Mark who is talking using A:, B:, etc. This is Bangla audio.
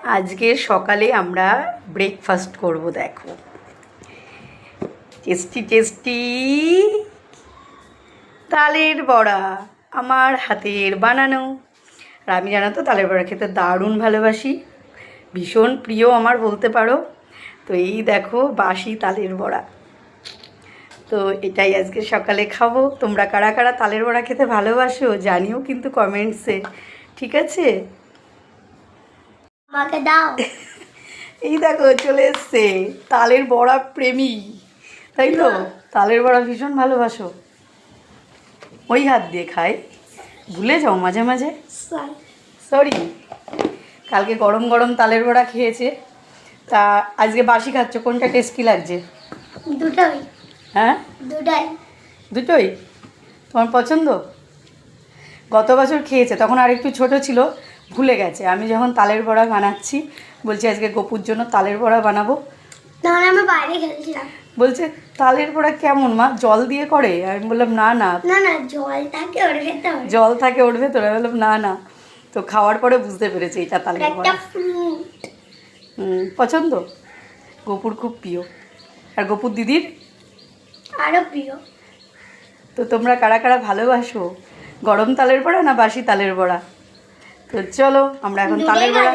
A: আজকে সকালে আমরা ব্রেকফাস্ট করব। দেখো, টেস্টি টেস্টি তালের বড়া, আমার হাতের বানানো। আর আমি জানো তো তালের বড়া খেতে দারুণ ভালোবাসি, ভীষণ প্রিয় আমার বলতে পারো। তো এই দেখো বাসি তালের বড়া, তো এটাই আজকে সকালে খাবো। তোমরা কারা কারা তালের বড়া খেতে ভালোবাসো জানিও কিন্তু কমেন্টসে, ঠিক আছে?
B: আমাকে দাও।
A: এই দেখো চলে এসছে তালের বড়া প্রেমী, তাই তো? তালের বড়া ভীষণ ভালোবাসো, ওই হাত দিয়ে খাই, ভুলে যাও মাঝে মাঝে, সরি। কালকে গরম গরম তালের বড়া খেয়েছে, তা আজকে বাসি খাচ্ছ, কোনটা টেস্টি লাগছে?
B: দুটোই।
A: হ্যাঁ,
B: দুটোই।
A: দুটোই তোমার পছন্দ? গত বছর খেয়েছে, তখন আর একটু ছোটো ছিল, ভুলে গেছে। আমি যখন তালের বড়া বানাচ্ছি, বলছি আজকে গপুর জন্য তালের বড়া বানাবো,
B: তখন আমি বাইরে খেলছিলাম।
A: বলছে তালের বড়া কেমন মা, জল দিয়ে করে? আমি বললাম না না,
B: না না, জল থাকে ওর ভেতর।
A: জল থাকে ওর ভেতরে? আমি বললাম না না। তো খাওয়ার পরে বুঝতে পেরেছি এটা তালের
B: একটা
A: বড়া।
B: ফ্রুট।
A: পছন্দ, গপুর খুব প্রিয়, আর গপুর দিদির
B: আরো প্রিয়।
A: তো তোমরা কারা কারা ভালোবাসো গরম তালের বড়া না বাসি তালের বড়া? তো চলো আমরা এখন তালের বড়া